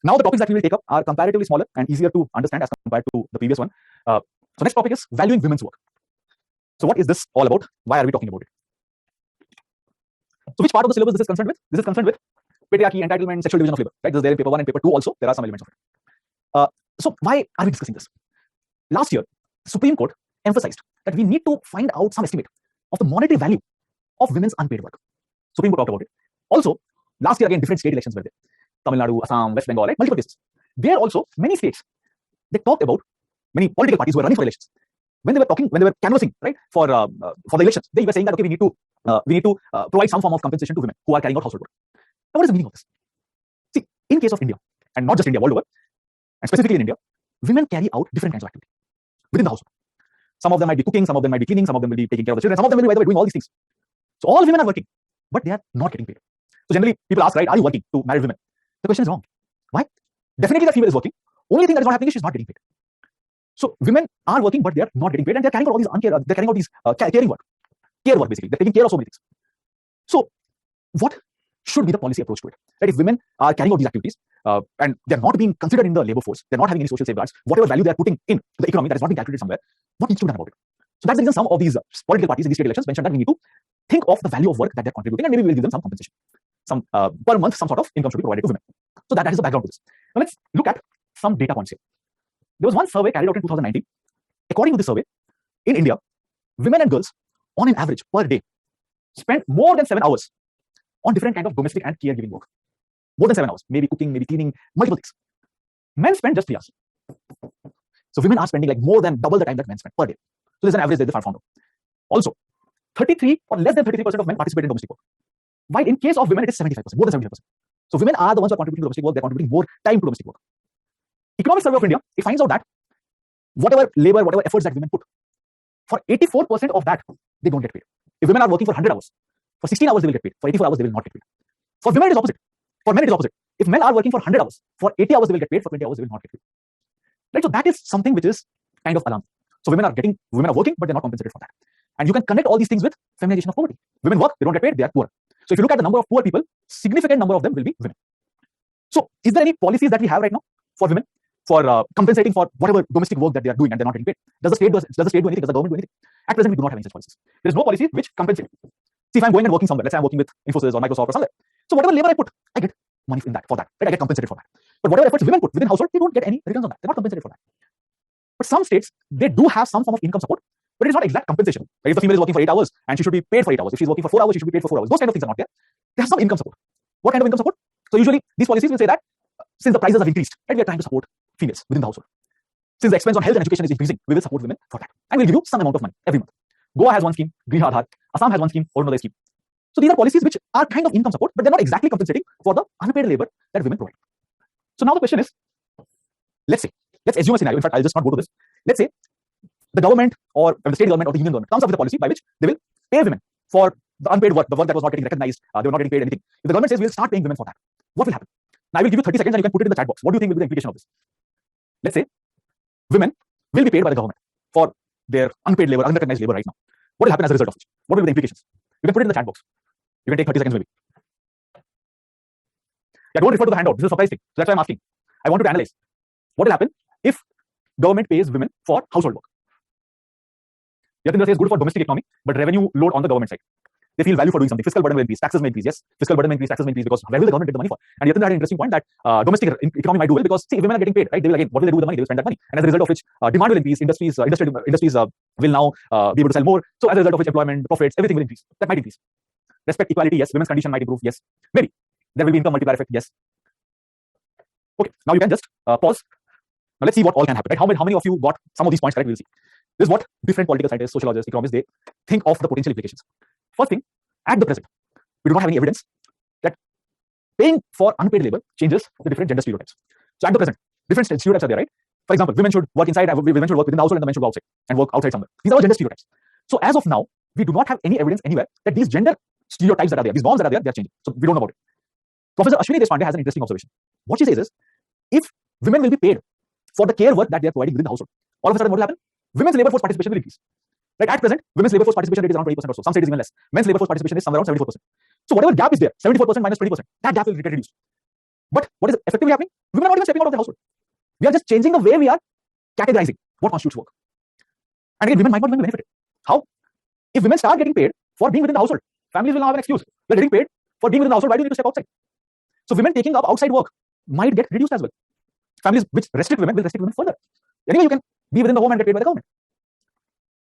Now the topics that we will take up are comparatively smaller and easier to understand as compared to the previous one. So next topic is valuing women's work. So what is this all about? Why are we talking about it? So which part of the syllabus this is concerned with? This is concerned with patriarchy, entitlement, sexual division of labor. Right? This is there in paper 1 and paper 2 also. There are some elements of it. So why are we discussing this? Last year, the Supreme Court emphasized that we need to find out some estimate of the monetary value of women's unpaid work. Supreme Court talked about it. Also, last year again, different state elections were there. Tamil Nadu, Assam, West Bengal, right? Multiple cases. There also, many states, they talked about many political parties who were running for elections. When they were canvassing, right, for the elections, they were saying that okay, we need to provide some form of compensation to women who are carrying out household work. Now, what is the meaning of this? See, in case of India, and not just India, world over, and specifically in India, women carry out different kinds of activity within the household. Some of them might be cooking, some of them might be cleaning, some of them will be taking care of the children, some of them will be doing all these things. So all women are working, but they are not getting paid. So generally, people ask, right, are you working to marry women? The question is wrong. Why? Definitely the female is working. Only thing that is not happening is she's not getting paid. So women are working, but they are not getting paid, and they're carrying out all these they're carrying out these caring work, care work basically. They're taking care of so many things. So what should be the policy approach to it? That if women are carrying out these activities and they're not being considered in the labor force, they're not having any social safeguards, whatever value they're putting in the economy that is not being calculated somewhere, what needs to be done about it? So that's the reason some of these political parties in these state elections mentioned that we need to think of the value of work that they're contributing, and maybe we'll give them some compensation. Some per month, some sort of income should be provided to women. So that is the background to this. Now let's look at some data points here. There was one survey carried out in 2019. According to the survey, in India, women and girls, on an average per day, spend more than 7 hours on different kind of domestic and caregiving work. More than 7 hours, maybe cooking, maybe cleaning, multiple things. Men spend just 3 hours. So women are spending like more than double the time that men spend per day. So there's an average that they found out. Also, 33 or less than 33% of men participate in domestic work. While in case of women, it is 75%, more than 75%. So women are the ones who are contributing to domestic work. They're contributing more time to domestic work. Economic Survey of India, it finds out that whatever labor, whatever efforts that women put, for 84% of that, they don't get paid. If women are working for 100 hours, for 16 hours they will get paid. For 84 hours, they will not get paid. For women, it is opposite. For men, it is opposite. If men are working for 100 hours, for 80 hours they will get paid. For 20 hours, they will not get paid. Right? So that is something which is kind of alarming. So women are working, but they're not compensated for that. And you can connect all these things with feminization of poverty. Women work, they don't get paid, they are poor. So if you look at the number of poor people, significant number of them will be women. So is there any policies that we have right now for women for compensating for whatever domestic work that they are doing and they're not getting paid? Does the state do anything? Does the government do anything? At present, we do not have any such policies. There is no policy which compensates. See, if I'm going and working somewhere, let's say I'm working with Infosys or Microsoft or somewhere. So whatever labor I put, I get money for that. Right? I get compensated for that. But whatever efforts women put within household, they don't get any returns on that. They're not compensated for that. But some states, they do have some form of income support, but it is not exact compensation. Right? If the female is working for 8 hours and she should be paid for 8 hours, if she's working for 4 hours, she should be paid for 4 hours. Those kind of things are not there. They have some income support. What kind of income support? So usually these policies will say that since the prices have increased, right, we are trying to support females within the household. Since the expense on health and education is increasing, we will support women for that. And we'll give you some amount of money every month. Goa has one scheme, Green Aadhaar. Assam has one scheme, or another scheme. So these are policies which are kind of income support, but they're not exactly compensating for the unpaid labor that women provide. So now the question is, let's assume a scenario. In fact, I'll just not go to this. Let's say the government or the state government or the union government comes up with a policy by which they will pay women for the unpaid work, the work that was not getting recognized, they were not getting paid anything. If the government says we'll start paying women for that, what will happen? Now I will give you 30 seconds and you can put it in the chat box. What do you think will be the implication of this? Let's say women will be paid by the government for their unpaid labor, unrecognized labor right now. What will happen as a result of it? What will be the implications? You can put it in the chat box. You can take 30 seconds maybe. Yeah, don't refer to the handout. This is a surprise thing. So that's why I'm asking. I want to analyze what will happen if government pays women for household work. Yatindra says good for domestic economy, but revenue load on the government side. They feel value for doing something. Fiscal burden will increase, taxes may increase. Yes, fiscal burden may increase, taxes may increase because where will the government get the money for? And Yatindra had an interesting point that domestic economy might do well because see, if women are getting paid, right? They will again, what will they do with the money? They will spend that money, and as a result of which demand will increase. Industries will now be able to sell more. So as a result of which employment, profits, everything will increase. That might increase. Respect, equality, yes. Women's condition might improve, yes. Maybe there will be income multiplier effect, yes. Okay, now you can just pause. Now let's see what all can happen. Right? How many of you got some of these points correct? We'll see. This is what different political scientists, sociologists, economists, they think of the potential implications. First thing, at the present, we do not have any evidence that paying for unpaid labor changes the different gender stereotypes. So at the present, different stereotypes are there, right? For example, women should work inside, women should work within the household, and the men should go outside and work outside somewhere. These are all gender stereotypes. So as of now, we do not have any evidence anywhere that these gender stereotypes that are there, these norms that are there, they are changing. So we don't know about it. Professor Ashwini Deshpande has an interesting observation. What she says is, if women will be paid for the care work that they are providing within the household, all of a sudden what will happen? Women's labor force participation will increase. Right? At present, women's labor force participation rate is around 20% or so. Some states even less. Men's labor force participation is somewhere around 74%. So whatever gap is there, 74% minus 20%, that gap will get reduced. But what is effectively happening? Women are not even stepping out of the household. We are just changing the way we are categorizing what constitutes work. And again, women might not even benefit it. How? If women start getting paid for being within the household, families will now have an excuse. We're getting paid for being within the household. Why do you need to step outside? So women taking up outside work might get reduced as well. Families which restrict women will restrict women further. Anyway, you can be within the home and get paid by the government.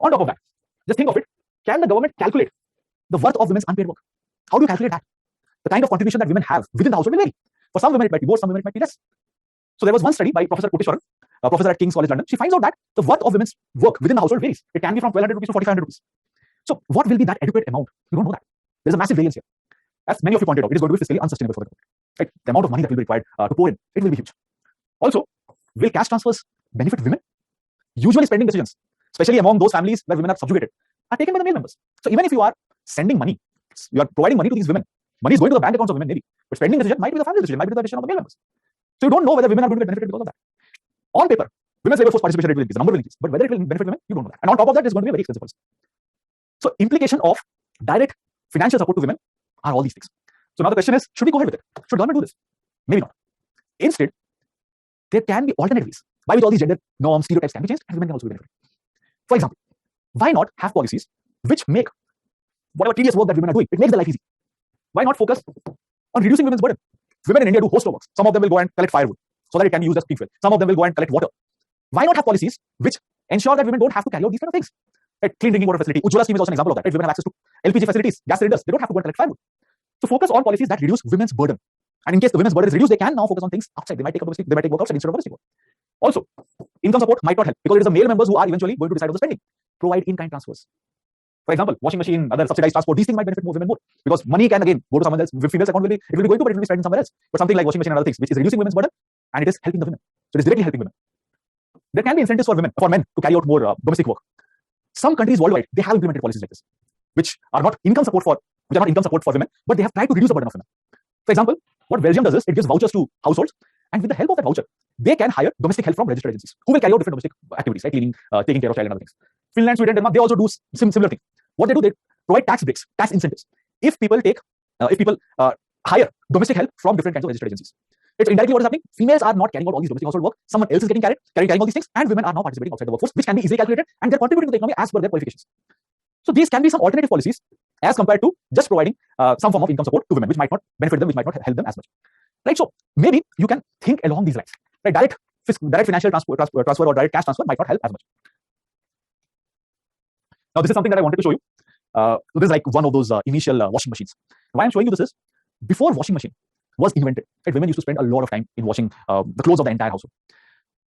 On top of that, just think of it. Can the government calculate the worth of women's unpaid work? How do you calculate that? The kind of contribution that women have within the household will vary. For some women, it might be more, some women, it might be less. So there was one study by Professor Koteshwaran, a professor at King's College London. She finds out that the worth of women's work within the household varies. It can be from 1,200 rupees to 4,500 rupees. So what will be that adequate amount? You don't know that. There's a massive variance here. As many of you pointed out, it is going to be fiscally unsustainable for the government. Right? The amount of money that will be required to pour in, it will be huge. Also, will cash transfers benefit women? Usually spending decisions, especially among those families where women are subjugated, are taken by the male members. So even if you are sending money, you are providing money to these women, money is going to the bank accounts of women maybe, but spending decision might be the family decision, might be the decision of the male members. So you don't know whether women are going to get benefited because of that. On paper, women's labor force participation rate will increase, the number will increase, but whether it will benefit women, you don't know that. And on top of that, it's going to be a very expensive policy. So implication of direct financial support to women are all these things. So now the question is, should we go ahead with it? Should government do this? Maybe not. Instead, there can be alternate ways by which all these gender norms, stereotypes can be changed and women can also be benefited. For example, why not have policies which make whatever tedious work that women are doing, it makes their life easy? Why not focus on reducing women's burden? Women in India do host of works. Some of them will go and collect firewood so that it can be used as peak fuel. Some of them will go and collect water. Why not have policies which ensure that women don't have to carry out these kind of things? Right? Clean drinking water facility. Ujjwala scheme is also an example of that. Right? Women have access to LPG facilities, gas cylinders. They don't have to go and collect firewood. So focus on policies that reduce women's burden. And in case the women's burden is reduced, they can now focus on things outside. They might take up domestic, they might take work outside instead of domestic work. Also, income support might not help because it is the male members who are eventually going to decide on the spending. Provide in-kind transfers. For example, washing machine, other subsidized transport, these things might benefit more women more because money can again go to someone else. Female's account it will be going to, but it will be spent somewhere else. But something like washing machine and other things, which is reducing women's burden and it is helping the women. So it is directly helping women. There can be incentives for men to carry out more domestic work. Some countries worldwide, they have implemented policies like this, which are not income support for women, but they have tried to reduce the burden of women. For example, what Belgium does is it gives vouchers to households, and with the help of that voucher, they can hire domestic help from registered agencies who will carry out different domestic activities, like cleaning, taking care of child and other things. Finland, Sweden, Denmark, they also do similar things. What they do, they provide tax breaks, tax incentives. If people hire domestic help from different kinds of registered agencies. It's indirectly what is happening. Females are not carrying out all these domestic household work. Someone else is carrying all these things, and women are now participating outside the workforce, which can be easily calculated, and they're contributing to the economy as per their qualifications. So these can be some alternative policies as compared to just providing some form of income support to women, which might not benefit them, which might not help them as much. Right? So maybe you can think along these lines. Right? Direct financial transfer or direct cash transfer might not help as much. Now this is something that I wanted to show you. So this is like one of those initial washing machines. Why I'm showing you this is, before washing machine was invented, right, women used to spend a lot of time in washing the clothes of the entire household.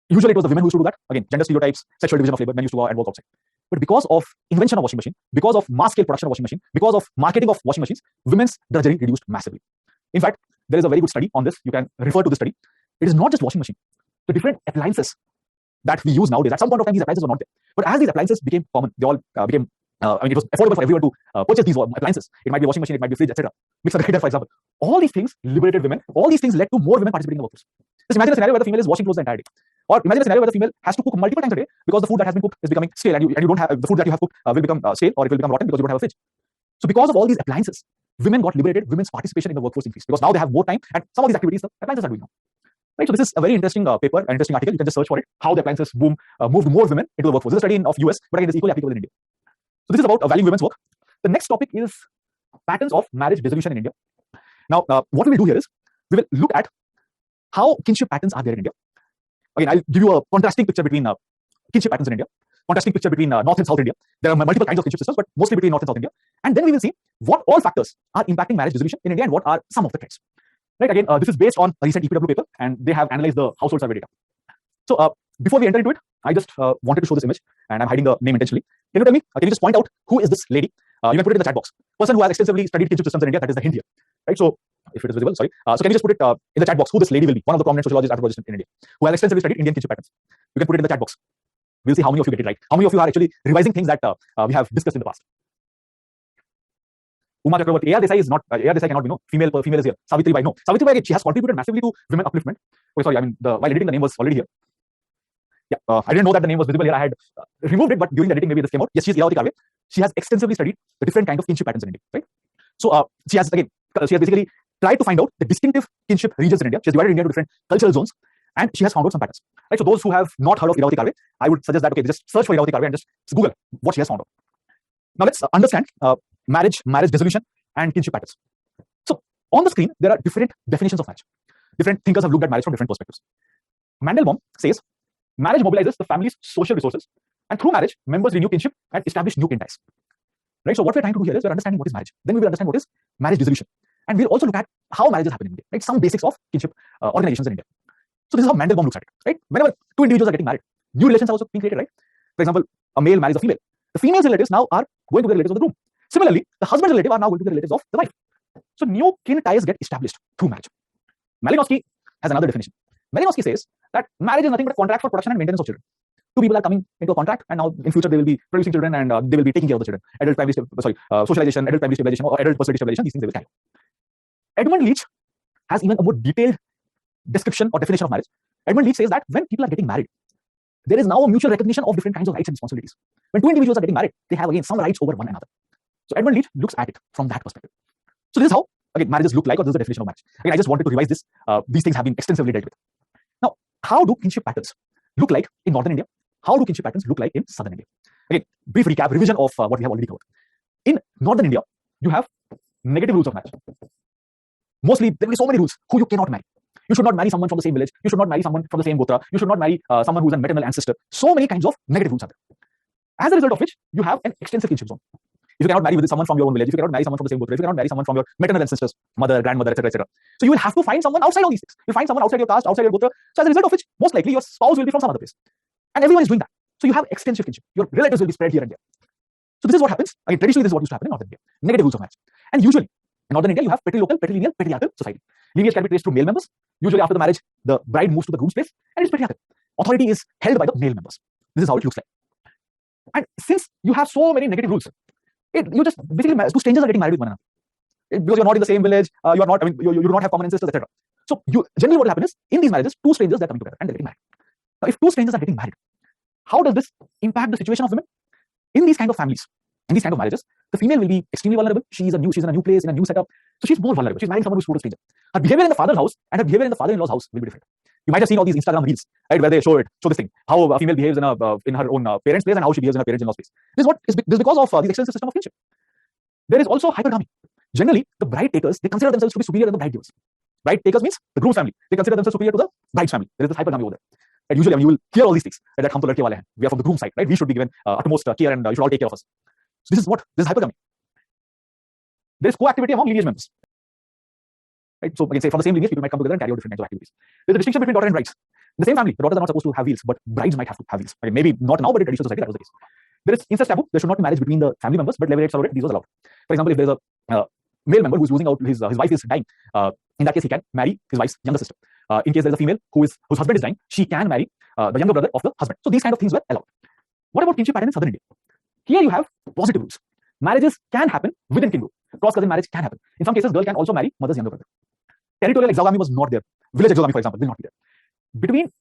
Usually it was the women who used to do that. Again, gender stereotypes, sexual division of labor, men used to go and work outside. But because of invention of washing machine, because of mass scale production of washing machine, because of marketing of washing machines, women's drudgery reduced massively. In fact, there is a very good study on this. You can refer to the study. It is not just washing machine. The different appliances that we use nowadays, at some point of time, these appliances were not there. But as these appliances became common, they all became it was affordable for everyone to purchase these appliances. It might be a washing machine, it might be a fridge, etc. Mixer grinder, for example. All these things liberated women. All these things led to more women participating in the workforce. Just imagine a scenario where the female is washing clothes the entire day. Or imagine a scenario where the female has to cook multiple times a day because the food that has been cooked is becoming stale, and you don't have the food that you have cooked will become stale, or it will become rotten because you don't have a fridge. So because of all these appliances, women got liberated. Women's participation in the workforce increased because now they have more time, and some of these activities the appliances are doing now. Right, so this is a very interesting paper, an interesting article. You can just search for it. How the appliances moved more women into the workforce. This is a study of US, but again, it's equally applicable in India. So this is about valuing women's work. The next topic is patterns of marriage dissolution in India. Now, what we will do here is we will look at how kinship patterns are there in India. Again, I'll give you a contrasting picture between kinship patterns in India, contrasting picture between North and South India. There are multiple kinds of kinship systems, but mostly between North and South India. And then we will see what all factors are impacting marriage dissolution in India and what are some of the trends. Right? Again, this is based on a recent EPW paper, and they have analyzed the household survey data. So before we enter into it, I just wanted to show this image, and I'm hiding the name intentionally. Can you tell me? Can you just point out who is this lady? You can put it in the chat box. Person who has extensively studied kinship systems in India, that is the Hindia. Right? So if it is visible, sorry. So can you just put it in the chat box who this lady will be? One of the prominent sociologists, anthropologists in India, who has extensively studied Indian kinship patterns. You can put it in the chat box. We'll see how many of you get it right. How many of you are actually revising things that we have discussed in the past. Uma Chakravarti, A.R. Desai is not. A.R. Desai cannot be no. Female is here. Savitri Bai, no. Savitri Bai, she has contributed massively to women upliftment. Oh, sorry, I mean while editing the name was already here. Yeah, I didn't know that the name was visible here. I had removed it, but during the editing maybe this came out. Yes, she's Ilavati Karve. She has extensively studied the different kinds of kinship patterns in India. Right. So she has basically tried to find out the distinctive kinship regions in India. She has divided India into different cultural zones, and she has found out some patterns. Right. So those who have not heard of Iravati Karve, I would suggest that okay, just search for Iravati Karve and just Google what she has found out. Now let's understand marriage dissolution, and kinship patterns. So on the screen there are different definitions of marriage. Different thinkers have looked at marriage from different perspectives. Mandelbaum says marriage mobilizes the family's social resources, and through marriage, members renew kinship and establish new kin ties. Right. So what we're trying to do here is we're understanding what is marriage. Then we will understand what is marriage dissolution, and we'll also look at how marriages happen in India. Right. Some basics of kinship organizations in India. So this is how Mandelbaum looks at it. Right. Whenever two individuals are getting married, new relations are also being created. Right. For example, a male marries a female. The female's relatives now are going to the relatives of the groom. Similarly, the husband's relatives are now going to the relatives of the wife. So new kin ties get established through marriage. Malinowski has another definition. Malinowski says that marriage is nothing but a contract for production and maintenance of children. Two people are coming into a contract, and now in future they will be producing children, and they will be taking care of the children. Adult primary socialization, adult primary stabilization, or adult personality stabilization. These things they will carry. Edmund Leach has even a more detailed description or definition of marriage. Edmund Leach says that when people are getting married, there is now a mutual recognition of different kinds of rights and responsibilities. When two individuals are getting married, they have again some rights over one another. So Edmund Leach looks at it from that perspective. So this is how again marriages look like, or this is the definition of marriage. Again, I just wanted to revise this. These things have been extensively dealt with. Now, how do kinship patterns look like in northern India? How do kinship patterns look like in southern India? Again, brief recap, revision of what we have already covered. In northern India, you have negative rules of marriage. Mostly, there will be so many rules who you cannot marry. You should not marry someone from the same village. You should not marry someone from the same gotra. You should not marry someone who is a maternal ancestor. So many kinds of negative rules are there. As a result of which, you have an extensive kinship zone. If you cannot marry with someone from your own village, if you cannot marry someone from the same gotra, if you cannot marry someone from your maternal ancestors, mother, grandmother, etc., etc. So you will have to find someone outside all these things. You'll find someone outside your caste, outside your gotra. So as a result of which, most likely your spouse will be from some other place. And everyone is doing that. So you have extensive kinship. Your relatives will be spread here and there. So this is what happens. Again, traditionally, this is what used to happen in northern India. Negative rules of marriage. And usually, in northern India, you have patrilineal, patriarchal society. Lineage can be traced through male members. Usually after the marriage, the bride moves to the groom's place, and it's patriarchal. Authority is held by the male members. This is how it looks like. And since you have so many negative rules, you just basically two strangers are getting married with one another. Because you're not in the same village, you are not. I mean, you do not have common ancestors, etc. So generally, what will happen is in these marriages, two strangers are coming together and they're getting married. Now, if two strangers are getting married, how does this impact the situation of women in these kind of families? In these kind of marriages, the female will be extremely vulnerable. She's in a new place, in a new setup. So she's more vulnerable. She's marrying someone who's a stranger. Her behavior in the father's house and her behavior in the father-in-law's house will be different. You might have seen all these Instagram reels, right, where they show this thing, how a female behaves in her own parents' place and how she behaves in her parents-in-law's place. This is because of the extensive system of kinship. There is also hypergamy. Generally, the bride takers, they consider themselves to be superior than the bride givers. Bride takers means the groom's family. They consider themselves superior to the bride's family. There is this hypergamy over there. And usually, you will hear all these things. That hum to ladke wale hain. We are from the groom side, right? We should be given utmost care, and you should all take care of us. So this is hypergamy. There is coactivity among lineage members. Right? So again, say from the same lineage, people might come together and carry out different kinds of activities. There's a distinction between daughter and brides. In the same family, the daughters are not supposed to have wheels, but brides might have to have wheels. Okay, maybe not now, but in traditional society, that was the case. There is incest taboo. There should not be marriage between the family members, but levirate, surrogate, these was allowed. For example, if there's a male member who is losing out, his wife is dying, in that case, he can marry his wife's younger sister. In case there's a female whose husband is dying, she can marry the younger brother of the husband. So these kind of things were allowed. What about kinship pattern in southern India? Here you have positive rules. Marriages can happen within kin group. Cross-cousin marriage can happen. In some cases, girl can also marry mother's younger brother. Territorial exogamy was not there. Village exogamy, for example, will not be there. Between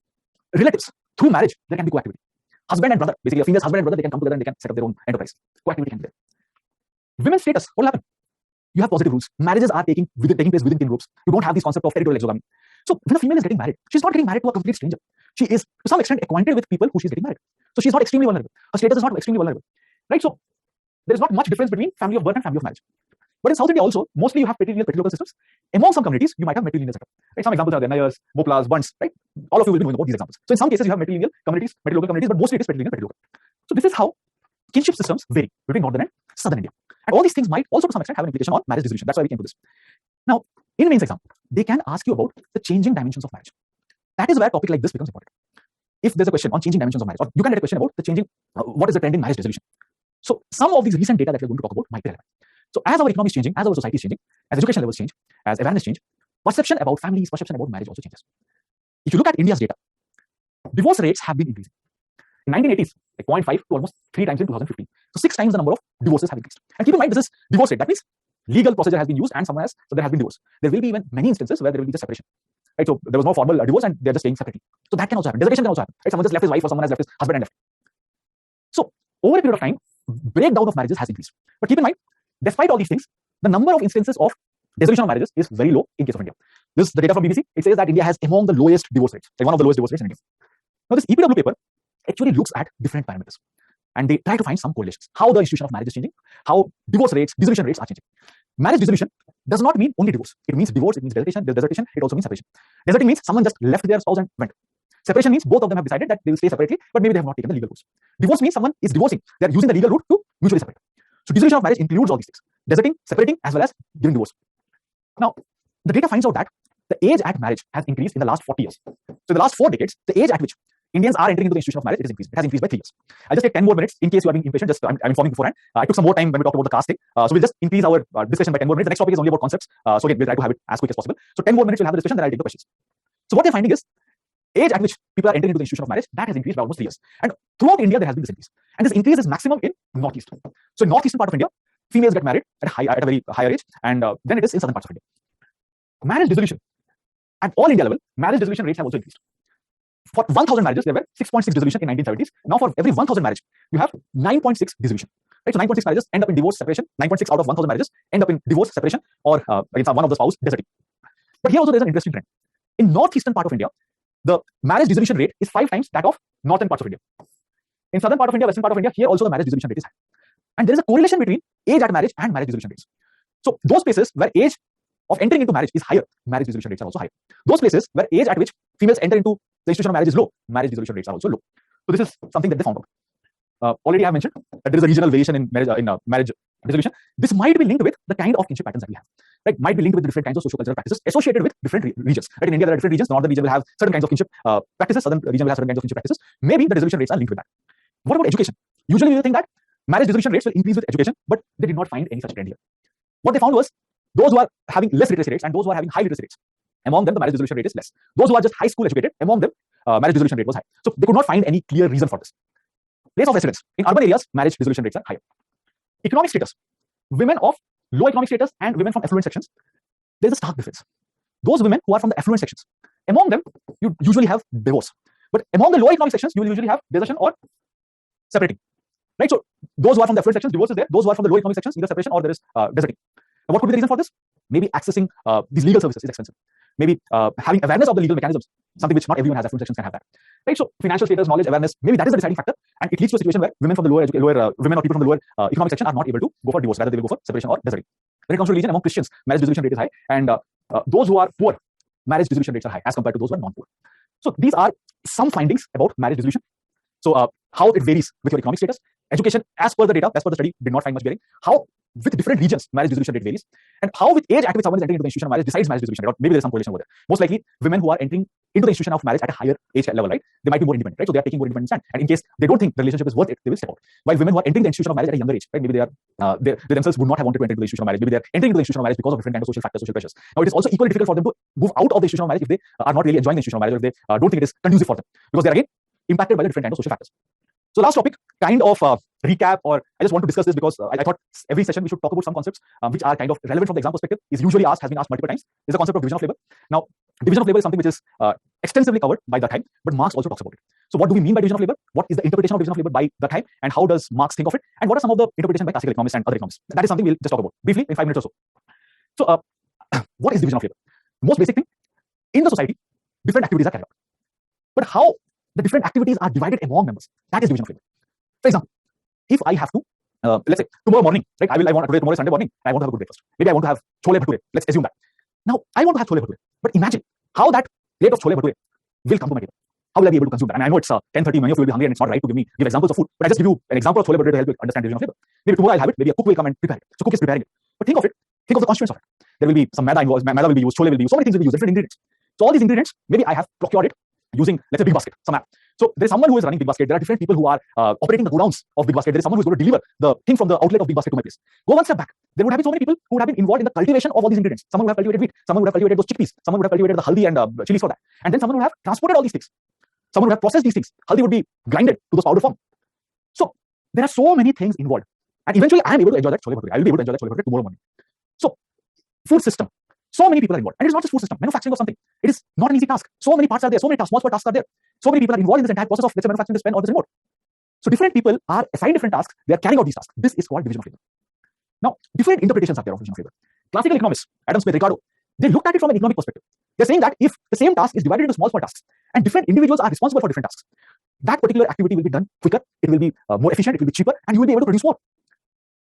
relatives, through marriage, there can be coactivity. Husband and brother, basically a female's husband and brother, they can come together and they can set up their own enterprise. Coactivity can be there. Women's status, what will happen? You have positive rules. Marriages are taking place within kin groups. You don't have this concept of territorial exogamy. So when a female is getting married, she's not getting married to a complete stranger. She is to some extent acquainted with people who she's getting married. So she's not extremely vulnerable. Her status is not extremely vulnerable. Right? So there is not much difference between family of birth and family of marriage. But in South India also, mostly you have patrilineal, patrilocal systems. Among some communities, you might have matrilineal setup. Right? Some examples are there, Nayars, Boplas, Bunts, right? All of you will be knowing about these examples. So in some cases, you have matrilineal communities, matrilocal communities, but mostly it is patrilineal, patrilocal. So this is how kinship systems vary between northern and southern India. And all these things might also to some extent have an implication on marriage dissolution. That's why we came to this. Now, in mains exam, they can ask you about the changing dimensions of marriage. That is where a topic like this becomes important. If there's a question on changing dimensions of marriage, or you can get a question about the changing, what is the trend in marriage dissolution? So some of these recent data that we're going to talk about might be relevant. So as our economy is changing, as our society is changing, as education levels change, as awareness change, perception about families, perception about marriage also changes. If you look at India's data, divorce rates have been increasing. In 1980s, like 0.5 to almost 3 times in 2015. So 6 times the number of divorces have increased. And keep in mind, this is divorce rate. That means legal procedure has been used and so there has been divorce. There will be even many instances where there will be just separation. Right? So there was no formal divorce and they're just staying separately. So that can also happen. Dissertation can also happen. Right? Someone just left his wife or someone has left his husband and left. So over a period of time, breakdown of marriages has increased. But keep in mind, despite all these things, the number of instances of dissolution of marriages is very low in case of India. This is the data from BBC. It says that India has among the lowest divorce rates, like one of the lowest divorce rates in India. Now, this EPW paper actually looks at different parameters and they try to find some correlations. How the institution of marriage is changing, how divorce rates, dissolution rates are changing. Marriage dissolution does not mean only divorce. It means divorce, it means desertion, it also means separation. Deserting means someone just left their spouse and went. Separation means both of them have decided that they will stay separately, but maybe they have not taken the legal course. Divorce means someone is divorcing. They are using the legal route to mutually separate. So dissolution of marriage includes all these things: deserting, separating, as well as giving divorce. Now, the data finds out that the age at marriage has increased in the last 40 years. So in the last 4 decades, the age at which Indians are entering into the institution of marriage, it has increased by 3 years. I'll just take 10 more minutes in case you are being impatient. I'm informing beforehand. I took some more time when we talked about the caste thing. So we'll just increase our discussion by 10 more minutes. The next topic is only about concepts. So again, we'll try to have it as quick as possible. So 10 more minutes we'll have the discussion, then I'll take the questions. So what they're finding is age at which people are entering into the institution of marriage, that has increased by almost 3 years. And throughout India, there has been this increase. And this increase is maximum in Northeast. So in Northeastern part of India, females get married at a very higher age, and then it is in southern parts of India. Marriage dissolution. At all India level, marriage dissolution rates have also increased. For 1,000 marriages, there were 6.6 dissolution in 1970s. Now for every 1,000 marriage, you have 9.6 dissolution. Right? So 9.6 marriages end up in divorce, separation. 9.6 out of 1,000 marriages end up in divorce, separation, or against one of the spouse deserting. But here also there's an interesting trend. In northeastern part of India, the marriage dissolution rate is 5 times that of northern parts of India. In southern part of India, western part of India, here also the marriage dissolution rate is high. And there is a correlation between age at marriage and marriage dissolution rates. So those places where age of entering into marriage is higher, marriage dissolution rates are also higher. Those places where age at which females enter into the institution of marriage is low, marriage dissolution rates are also low. So this is something that they found out. Already I have mentioned that there is a regional variation in marriage dissolution. This might be linked with the kind of kinship patterns that we have. Right? Might be linked with the different kinds of socio-cultural practices associated with different regions. Right? In India, there are different regions. The northern region will have certain kinds of kinship practices. Southern region will have certain kinds of kinship practices. Maybe the dissolution rates are linked with that. What about education? Usually we think that marriage dissolution rates will increase with education, but they did not find any such trend here. What they found was those who are having less literacy rates and those who are having high literacy rates, among them the marriage dissolution rate is less. Those who are just high school educated, among them marriage dissolution rate was high. So they could not find any clear reason for this. Place of residence. In urban areas, marriage dissolution rates are higher. Economic status. Women of low economic status and women from affluent sections, there is a stark difference. Those women who are from the affluent sections, among them you usually have divorce. But among the low economic sections, you will usually have desertion or separating. Right? So those who are from the affluent sections, divorce is there. Those who are from the low economic sections, either separation or there is deserting. Now, what could be the reason for this? Maybe accessing these legal services is expensive. Maybe having awareness of the legal mechanisms, something which not everyone has. Affluent sections can have that. Right? So financial status, knowledge, awareness, maybe that is the deciding factor, and it leads to a situation where women from the lower women or people from the lower economic section are not able to go for divorce. Rather, they will go for separation or deserting. When it comes to religion, among Christians, marriage dissolution rate is high, and those who are poor, marriage dissolution rates are high as compared to those who are non-poor. So these are some findings about marriage dissolution. So how it varies with your economic status. Education, as per the data, as per the study, did not find much bearing. How with different regions, marriage dissolution rate varies, and how with age at which someone is entering into the institution of marriage decides marriage dissolution rate. Or maybe there is some correlation over there. Most likely, women who are entering into the institution of marriage at a higher age level, right? They might be more independent, right? So they are taking more independent stand. And in case they don't think the relationship is worth it, they will step out. While women who are entering the institution of marriage at a younger age, right? Maybe they themselves would not have wanted to enter into the institution of marriage. Maybe they are entering into the institution of marriage because of different kinds of social factors, social pressures. Now it is also equally difficult for them to move out of the institution of marriage if they are not really enjoying the institution of marriage, or if they don't think it is conducive for them, because they are again impacted by the different kinds of social factors. So last topic, kind of recap, or I just want to discuss this because I thought every session we should talk about some concepts which are kind of relevant from the exam perspective. Is usually asked, has been asked multiple times. Is the concept of division of labor. Now, division of labor is something which is extensively covered by Durkheim, but Marx also talks about it. So what do we mean by division of labor? What is the interpretation of division of labor by Durkheim, and how does Marx think of it? And what are some of the interpretation by classical economists and other economists? That is something we'll just talk about briefly in 5 minutes or so. So what is division of labor? The most basic thing, in the society, different activities are carried out. But how the different activities are divided among members, that is division of labor. For example, if I have to, let's say tomorrow morning, right? Tomorrow is Sunday morning, I want to have a good breakfast. Maybe I want to have chole bhature. Let's assume that. Now, I want to have chole bhature, but imagine how that plate of chole bhature will come to my table. How will I be able to consume that? And I know it's 10:30, many of you will be hungry and it's not right to give examples of food, but I just give you an example of chole bhature to help you understand division of labor. Maybe tomorrow I'll have it, maybe a cook will come and prepare it. So cook is preparing it. But think of it, think of the constituents of it. There will be some maida involved, maida will be used, chole will be used, so many things will be used, different ingredients. So all these ingredients, maybe I have procured it using, let's say, Big Basket, some app. So there is someone who is running Big Basket. There are different people who are operating the godowns of Big Basket. There is someone who is going to deliver the thing from the outlet of Big Basket to my place. Go one step back. There would have been so many people who would have been involved in the cultivation of all these ingredients. Someone would have cultivated wheat. Someone would have cultivated those chickpeas. Someone would have cultivated the haldi and chilies for that. And then someone would have transported all these things. Someone would have processed these things. Haldi would be grinded to this powder form. So there are so many things involved. And eventually I am able to enjoy that chole bhature. I will be able to enjoy that chole bhature tomorrow morning. So food system. So many people are involved. And it is not just food system. Manufacturing of something. It is not an easy task. So many parts are there. So many small tasks are there. So many people are involved in this entire process of, let's say, manufacturing this pen or this remote. So different people are assigned different tasks. They are carrying out these tasks. This is called division of labor. Now, different interpretations are there of division of labor. classical economists, Adam Smith, Ricardo, they looked at it from an economic perspective. They're saying that if the same task is divided into small tasks and different individuals are responsible for different tasks, that particular activity will be done quicker, it will be more efficient, it will be cheaper, and you will be able to produce more.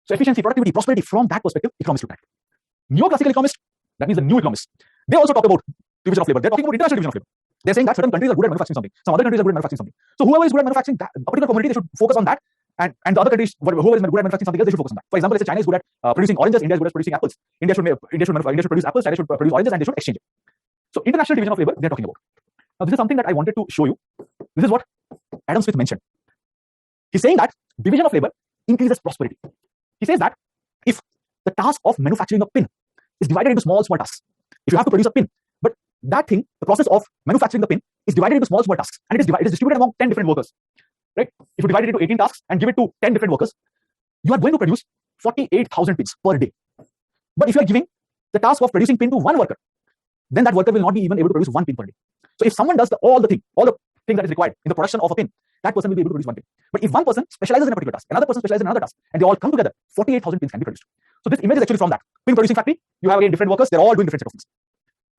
So efficiency, productivity, prosperity, from that perspective, economists look at it. Neoclassical economists, that means the new economists, they also talk about division of labor. They're talking about international division of labor. They're saying that certain countries are good at manufacturing something, some other countries are good at manufacturing something. So whoever is good at manufacturing that, a particular community, they should focus on that, and the other countries, whoever is good at manufacturing something else, they should focus on that. For example, let's say China is good at producing oranges, India is good at producing apples. India should produce apples, China should produce oranges, and they should exchange it. So international division of labor, they're talking about. Now this is something that I wanted to show you. This is what Adam Smith mentioned. He's saying that division of labor increases prosperity. He says that if the task of manufacturing a pin is divided into small tasks, if you have to produce a pin, but that thing, the process of manufacturing the pin is divided into small tasks, and it is distributed among 10 different workers, right? If you divide it into 18 tasks and give it to 10 different workers, you are going to produce 48,000 pins per day. But if you are giving the task of producing pin to one worker, then that worker will not be even able to produce one pin per day. So if someone does all the thing that is required in the production of a pin, that person will be able to produce one pin. But if one person specializes in a particular task, another person specializes in another task, and they all come together, 48,000 pins can be produced. So this image is actually from that pin producing factory. You have again different workers, they're all doing different set of things,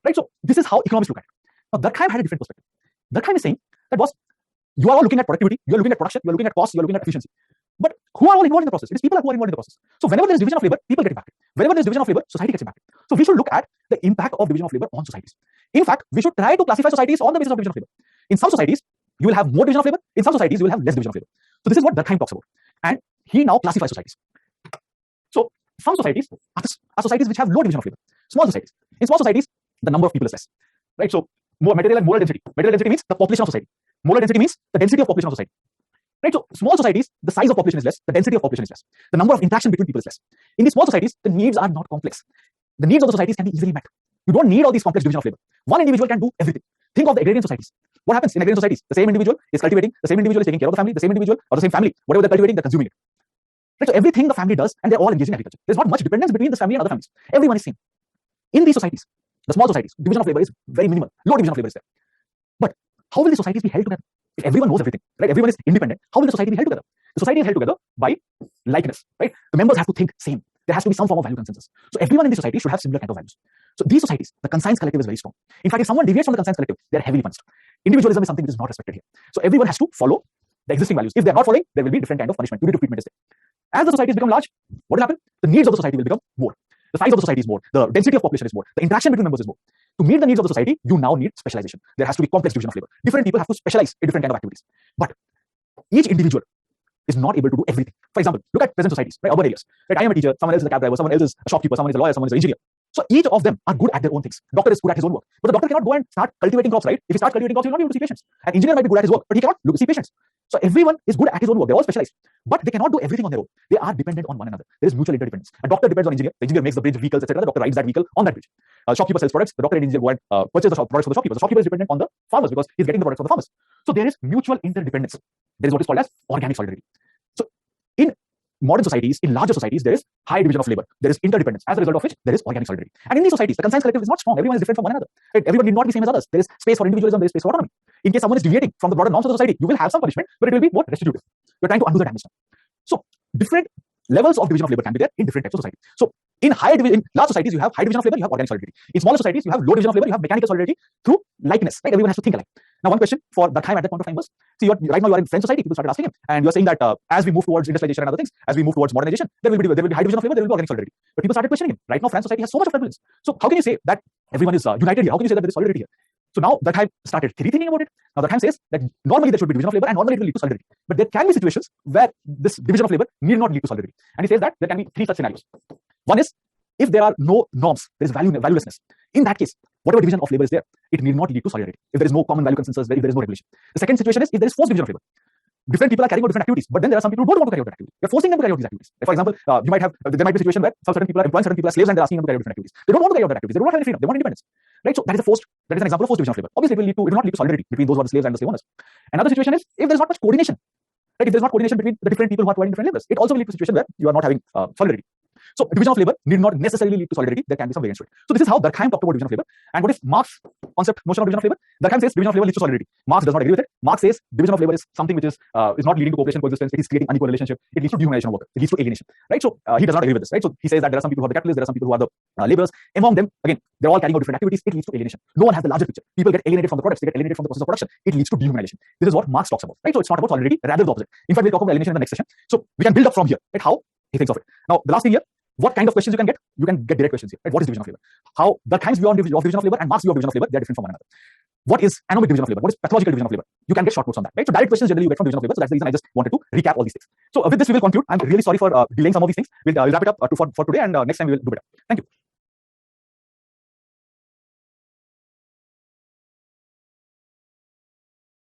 right? So this is how economists look at it. Now Durkheim had a different perspective. Durkheim is saying that you are all looking at productivity, you are looking at production, you are looking at cost, you are looking at efficiency. But who are all involved in the process? It is people who are involved in the process. So whenever there is division of labor, people get impacted. Whenever there is division of labor, society gets impacted. So we should look at the impact of division of labor on societies. In fact, we should try to classify societies on the basis of division of labor. In some societies, you will have more division of labor. In some societies, you will have less division of labor. So this is what Durkheim talks about. And he now classifies societies. So some societies are societies which have low division of labor. Small societies. In small societies, the number of people is less, right? So more material and moral density. Material density means the population of society. Moral density means the density of population of society. Right? So small societies, the size of population is less, the density of population is less. The number of interaction between people is less. In these small societies, the needs are not complex. The needs of the societies can be easily met. You don't need all these complex division of labor. One individual can do everything. Think of the agrarian societies. What happens in agrarian societies? The same individual is cultivating, the same individual is taking care of the family, the same individual or the same family, whatever they're cultivating, they're consuming it. Right? So everything the family does, and they're all engaged in agriculture. There's not much dependence between this family and other families. Everyone is same. In these societies, the small societies, division of labor is very minimal. Low division of labor is there. But how will the societies be held together? If everyone knows everything, right? Everyone is independent. How will the society be held together? The society is held together by likeness, right? The members have to think same. There has to be some form of value consensus. So everyone in the society should have similar kind of values. So these societies, the conscience collective is very strong. In fact, if someone deviates from the conscience collective, they're heavily punished. Individualism is something which is not respected here. So everyone has to follow the existing values. If they're not following, there will be different kind of punishment. Punitive treatment is there. As the societies become large, what will happen? The needs of the society will become more. The size of the society is more. The density of population is more. The interaction between members is more. To meet the needs of the society, you now need specialization. There has to be complex division of labor. Different people have to specialize in different kind of activities. But each individual is not able to do everything. For example, look at present societies, right? Urban areas. Right? I am a teacher, someone else is a cab driver, someone else is a shopkeeper, someone is a lawyer, someone is an engineer. So each of them are good at their own things. Doctor is good at his own work. But the doctor cannot go and start cultivating crops, right? If he starts cultivating crops, he will not be able to see patients. An engineer might be good at his work, but he cannot see patients. So everyone is good at his own work. They're all specialized. But they cannot do everything on their own. They are dependent on one another. There is mutual interdependence. A doctor depends on engineer. The engineer makes the bridge, vehicles, etc. The doctor rides that vehicle on that bridge. Shopkeeper sells products. The doctor and engineer go and purchase the products for the shopkeeper. The shopkeeper is dependent on the farmers because he's getting the products from the farmers. So there is mutual interdependence. There is what is called as organic solidarity. So in modern societies, in larger societies, there is high division of labor. There is interdependence, as a result of which there is organic solidarity. And in these societies, the conscience collective is not strong. Everyone is different from one another. Right? Everyone need not be same as others. There is space for individualism. There is space for autonomy. In case someone is deviating from the broader norms of the society, you will have some punishment, but it will be more restitutive. You're trying to undo the damage. So different levels of division of labor can be there in different types of society. So in large societies, you have high division of labor, you have organic solidarity. In smaller societies, you have low division of labor, you have mechanical solidarity through likeness. Right? Everyone has to think alike. Now, one question for Durkheim at that point of time was, see, right now you are in French society, people started asking him, and you're saying that as we move towards industrialization and other things, as we move towards modernization, there will be high division of labor, there will be organic solidarity. But people started questioning him. Right now, French society has so much of turbulence. So how can you say that everyone is united here? How can you say that there is solidarity here? So now Durkheim started rethinking about it. Now Durkheim says that normally there should be division of labor and normally it will lead to solidarity. But there can be situations where this division of labor need not lead to solidarity. And he says that there can be three such scenarios. One is, if there are no norms, there is valuelessness. In that case, whatever division of labor is there, it need not lead to solidarity. If there is no common value consensus, if there is no regulation. The second situation is if there is forced division of labor. Different people are carrying out different activities, but then there are some people who don't want to carry out that activity. You're forcing them to carry out these activities. For example, there might be a situation where certain people are employing certain people as slaves and they're asking them to carry out different activities. They don't want to carry out that activities. They don't have any freedom. They want independence. Right? So that is an example of forced division of labor. Obviously, it will not lead to solidarity between those who are the slaves and the slave owners. Another situation is if there is not much coordination. Right? If there is not coordination between the different people who are providing different labors, it also will lead to a situation where you are not having solidarity. So division of labor need not necessarily lead to solidarity. There can be some variance to it. So this is how Durkheim talked about division of labor. And what is Marx's concept, notion of division of labor? Durkheim says division of labor leads to solidarity. Marx does not agree with it. Marx says division of labor is something which is not leading to cooperation, coexistence. It is creating unequal relationship. It leads to dehumanization of workers. It leads to alienation, right? So he does not agree with this, right? So he says that there are some people who are the capitalists, there are some people who are the laborers. Among them, again, they're all carrying out different activities. It leads to alienation. No one has the larger picture. People get alienated from the products. They get alienated from the process of production. It leads to dehumanization. This is what Marx talks about, right? So it's not about solidarity, rather the opposite. In fact, we'll talk about alienation in the next session. So we can build up from here, right? How he thinks of it. Now, the last thing here, what kind of questions you can get? You can get direct questions here, right? What is division of labor? How Durkheim's view of division of labor and Marx's view of division of labor, they are different from one another. What is anomic division of labor? What is pathological division of labor? You can get short notes on that, right? So direct questions generally you get from division of labor. So that's the reason I just wanted to recap all these things. So with this we will conclude. I'm really sorry for delaying some of these things. We'll wrap it up for today, and next time we will do better. Thank you.